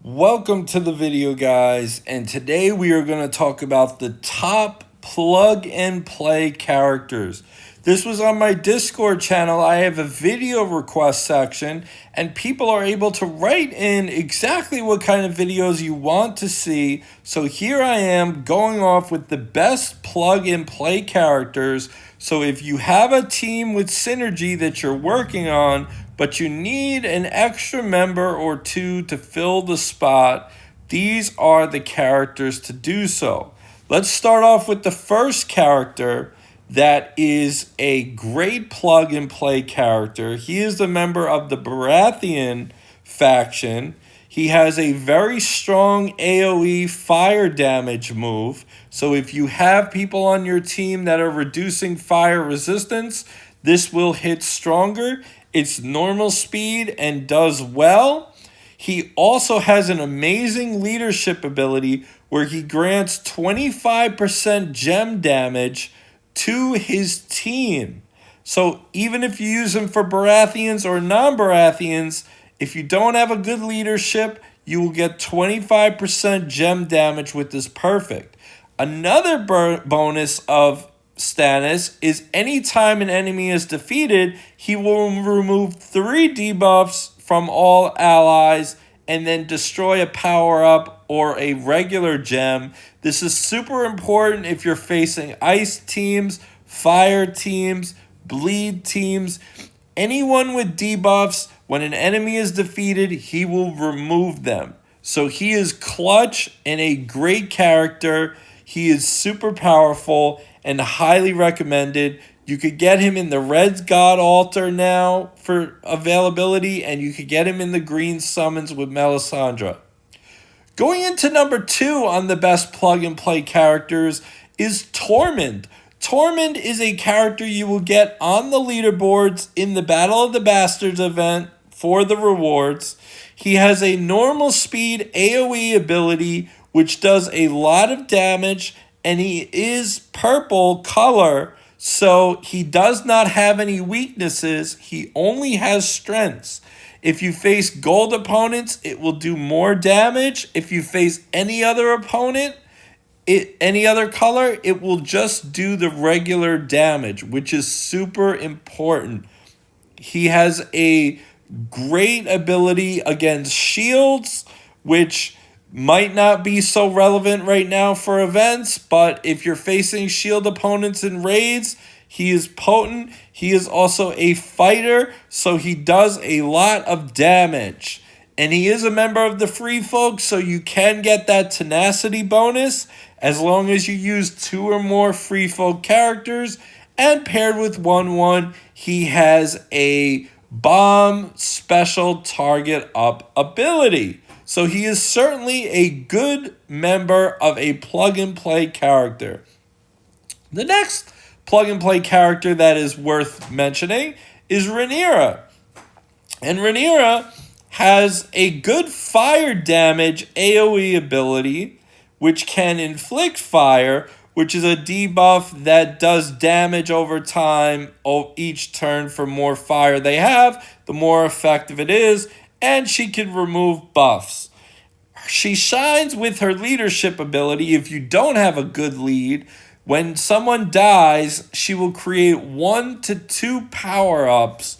Welcome to the video, guys, and today we are going to talk about the top plug and play characters. This was on my Discord channel. I have a video request section and people are able to write in exactly what kind of videos you want to see. So here I am going off with the best plug and play characters. So if you have a team with synergy that you're working on, but you need an extra member or two to fill the spot, these are the characters to do so. Let's start off with the first character that is a great plug and play character. He is a member of the Baratheon faction. He has a very strong AoE fire damage move. So if you have people on your team that are reducing fire resistance, this will hit stronger. It's normal speed and does well. He also has an amazing leadership ability where he grants 25% gem damage to his team. So even if you use him for Baratheons or non-Baratheons, if you don't have a good leadership, you will get 25% gem damage with this perfect. Another bonus of Stannis is anytime an enemy is defeated, he will remove 3 debuffs from all allies and then destroy a power-up or a regular gem. This is super important if you're facing ice teams, fire teams, bleed teams. Anyone with debuffs, when an enemy is defeated, he will remove them. So he is clutch and a great character. He is super powerful and highly recommended. You could get him in the Red God Altar now for availability, and you could get him in the Green Summons with Melisandre. Going into number 2 on the best plug and play characters is Tormund. Tormund is a character you will get on the leaderboards in the Battle of the Bastards event for the rewards. He has a normal speed AoE ability which does a lot of damage, and he is purple color, so he does not have any weaknesses. He only has strengths. If you face gold opponents, it will do more damage. If you face any other opponent, any other color, it will just do the regular damage, which is super important. He has a great ability against shields, which might not be so relevant right now for events, but if you're facing shield opponents in raids, he is potent. He is also a fighter, so he does a lot of damage. And he is a member of the Free Folk, so you can get that tenacity bonus as long as you use 2 or more Free Folk characters. And paired with 1/1, he has a bomb special target up ability. So he is certainly a good member of a plug and play character. The next plug and play character that is worth mentioning is Rhaenyra. And Rhaenyra has a good fire damage AoE ability, which can inflict fire, which is a debuff that does damage over time each turn. For more fire they have, the more effective it is, and she can remove buffs. She shines with her leadership ability. If you don't have a good lead, when someone dies, she will create 1 to 2 power-ups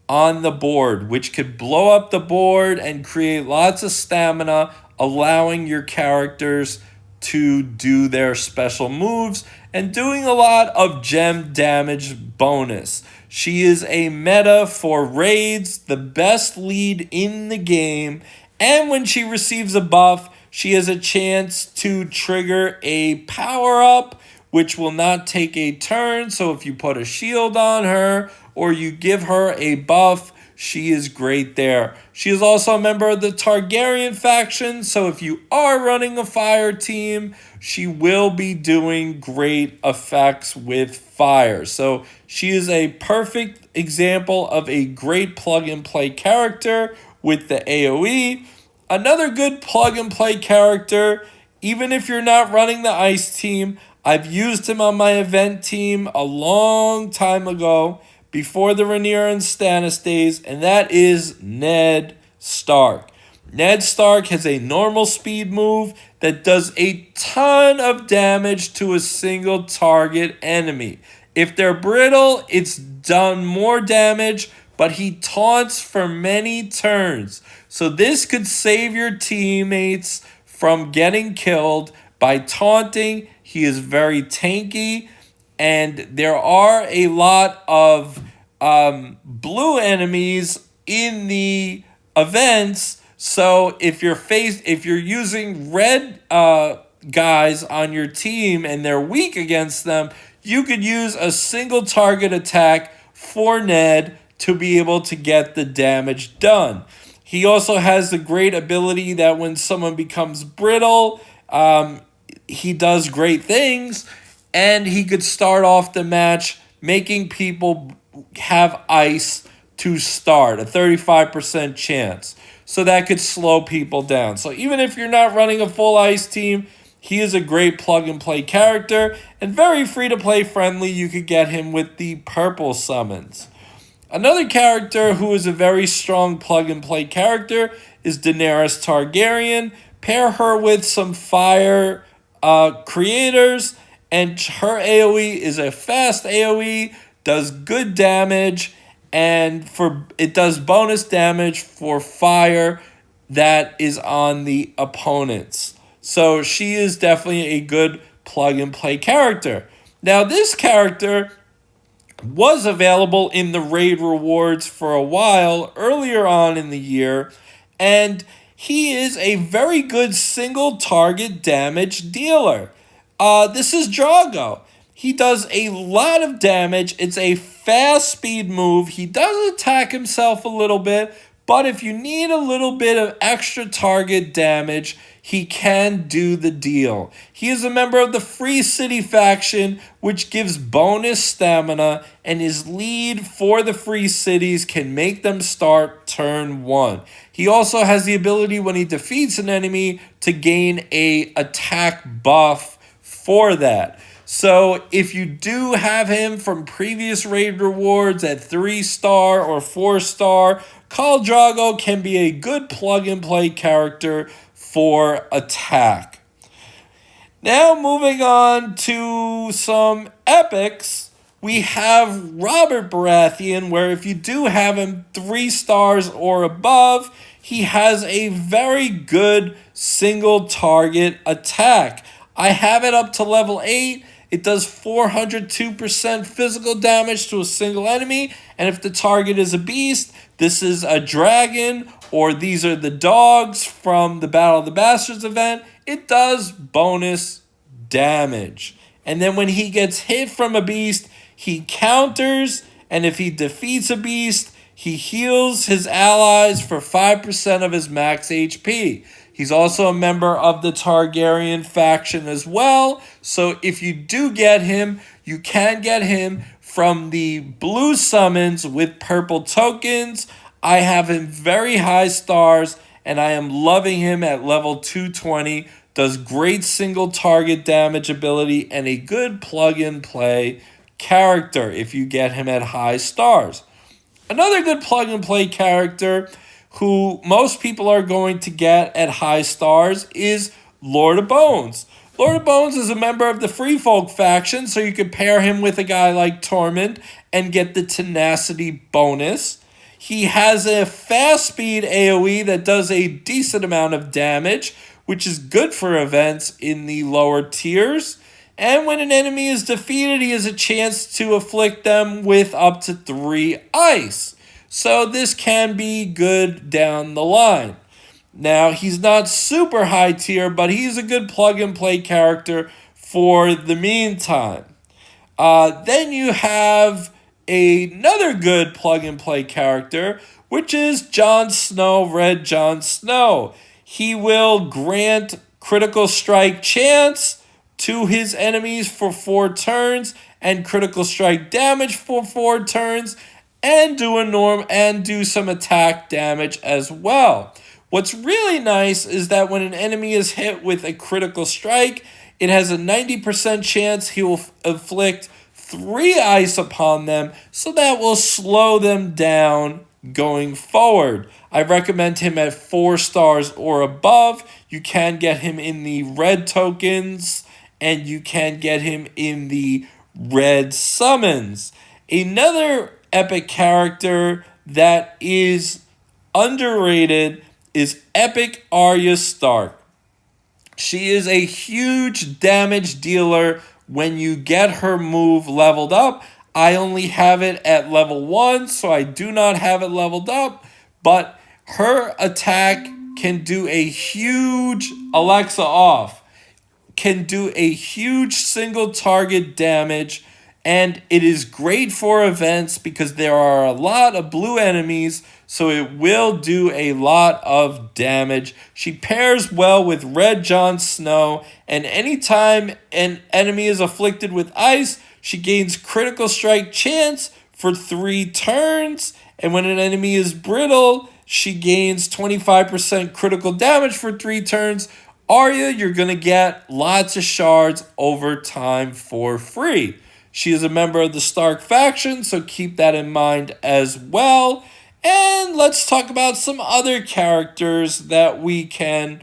on the board, which could blow up the board and create lots of stamina, allowing your characters to do their special moves and doing a lot of gem damage bonus. She is a meta for raids, the best lead in the game, and when she receives a buff, she has a chance to trigger a power-up, which will not take a turn. So if you put a shield on her or you give her a buff, she is great there. She is also a member of the Targaryen faction, so if you are running a fire team, she will be doing great effects with fire. So she is a perfect example of a great plug and play character with the AoE. Another good plug and play character, even if you're not running the ice team, I've used him on my event team a long time ago, before the Rhaenyra and Stannis days, and that is Ned Stark. Ned Stark has a normal speed move that does a ton of damage to a single target enemy. If they're brittle, it's done more damage, but he taunts for many turns. So this could save your teammates from getting killed by taunting. He is very tanky, and there are a lot of blue enemies in the events. So if you're using red guys on your team and they're weak against them, you could use a single target attack for Ned to be able to get the damage done. He also has the great ability that when someone becomes brittle, he does great things, and he could start off the match making people have ice to start, a 35% chance. So that could slow people down. So even if you're not running a full ice team, he is a great plug-and-play character and very free-to-play friendly. You could get him with the purple summons. Another character who is a very strong plug-and-play character is Daenerys Targaryen. Pair her with some fire creators, and her AoE is a fast AoE, does good damage, and it does bonus damage for fire that is on the opponents. So she is definitely a good plug-and-play character. Now, this character was available in the raid rewards for a while earlier on in the year, and he is a very good single target damage dealer. This is Drogo. He does a lot of damage. It's a fast speed move. He does attack himself a little bit, but if you need a little bit of extra target damage, he can do the deal. He is a member of the Free City faction, which gives bonus stamina, and his lead for the Free Cities can make them start turn 1. He also has the ability when he defeats an enemy to gain a attack buff for that. So if you do have him from previous raid rewards at 3-star or 4-star, Khal Drogo can be a good plug-and-play character for attack. Now moving on to some epics, we have Robert Baratheon, where if you do have him 3 stars or above, he has a very good single target attack. I have it up to level 8. It does 402% physical damage to a single enemy, and if the target is a beast, this is a dragon, or these are the dogs from the Battle of the Bastards event, it does bonus damage. And then when he gets hit from a beast, he counters, and if he defeats a beast, he heals his allies for 5% of his max HP. He's also a member of the Targaryen faction as well. So if you do get him, you can get him from the blue summons with purple tokens. I have him very high stars, and I am loving him at level 220. Does great single target damage ability and a good plug-and-play character if you get him at high stars. Another good plug-and-play character who most people are going to get at high stars is Lord of Bones. Lord of Bones is a member of the Free Folk faction, so you could pair him with a guy like Tormund and get the tenacity bonus. He has a fast speed AoE that does a decent amount of damage, which is good for events in the lower tiers. And when an enemy is defeated, he has a chance to afflict them with up to 3 ice. So this can be good down the line. Now, he's not super high tier, but he's a good plug-and-play character for the meantime. Then you have another good plug-and-play character, which is Jon Snow, Red Jon Snow. He will grant critical strike chance to his enemies for 4 turns and critical strike damage for 4 turns, and do some attack damage as well. What's really nice is that when an enemy is hit with a critical strike, it has a 90% chance he will inflict 3 ice upon them, so that will slow them down going forward. I recommend him at 4 stars or above. You can get him in the red tokens, and you can get him in the red summons. Another epic character that is underrated is epic Arya Stark. She is a huge damage dealer when you get her move leveled up. I only have it at level 1, so I do not have it leveled up, but her attack can do a huge Alexa off, can do a huge single target damage, and it is great for events because there are a lot of blue enemies, so it will do a lot of damage. She pairs well with red Jon Snow, and anytime an enemy is afflicted with ice, she gains critical strike chance for 3 turns, and when an enemy is brittle, she gains 25% critical damage for 3 turns. Arya, you're going to get lots of shards over time for free. She is a member of the Stark faction, so keep that in mind as well. And let's talk about some other characters that we can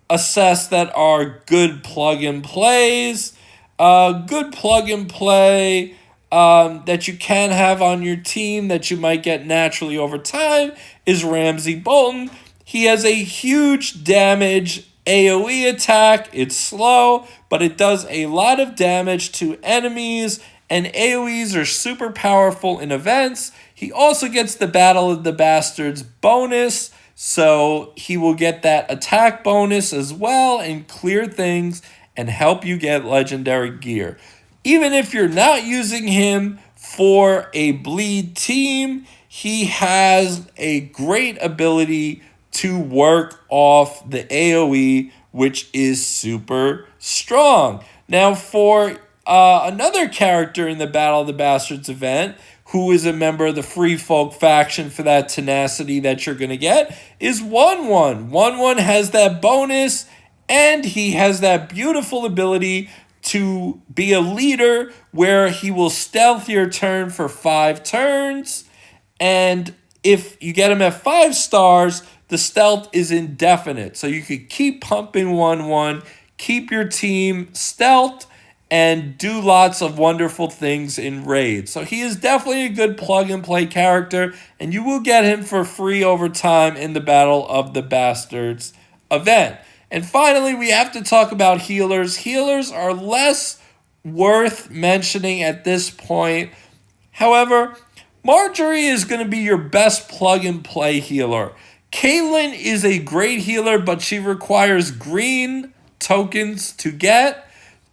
assess that are good plug and plays. Good plug and play that you can have on your team that you might get naturally over time is Ramsay Bolton. He has a huge damage AoE attack. It's slow, but it does a lot of damage to enemies, and AoEs are super powerful in events. He also gets the Battle of the Bastards bonus, so he will get that attack bonus as well and clear things and help you get legendary gear. Even if you're not using him for a bleed team, he has a great ability to work off the AoE, which is super strong. Now, for another character in the Battle of the Bastards event, who is a member of the Free Folk faction for that tenacity that you're going to get, is 1-1. 1-1 has that bonus, and he has that beautiful ability to be a leader where he will stealth your turn for 5 turns. And if you get him at 5 stars, the stealth is indefinite. So you could keep pumping 1-1, keep your team stealthed, and do lots of wonderful things in raids. So he is definitely a good plug-and-play character, and you will get him for free over time in the Battle of the Bastards event. And finally, we have to talk about healers. Healers are less worth mentioning at this point. However, Marjorie is going to be your best plug-and-play healer. Caitlyn is a great healer, but she requires green tokens to get,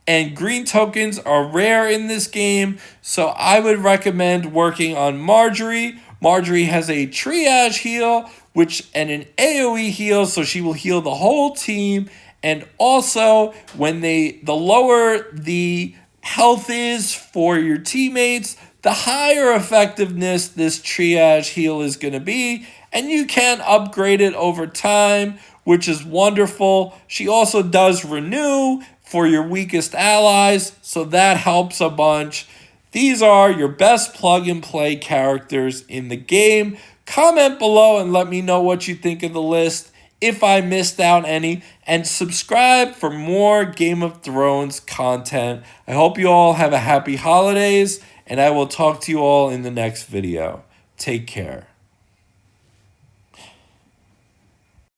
and green tokens are rare in this game, so I would recommend working on Marjorie. Marjorie has a triage heal, and an AoE heal, so she will heal the whole team, and also when the lower the health is for your teammates, the higher effectiveness this triage heal is going to be, and you can upgrade it over time, which is wonderful. She also does renew for your weakest allies, so that helps a bunch. These are your best plug-and-play characters in the game. Comment below and let me know what you think of the list, if I missed out any, and subscribe for more Game of Thrones content. I hope you all have a happy holidays, and I will talk to you all in the next video. Take care.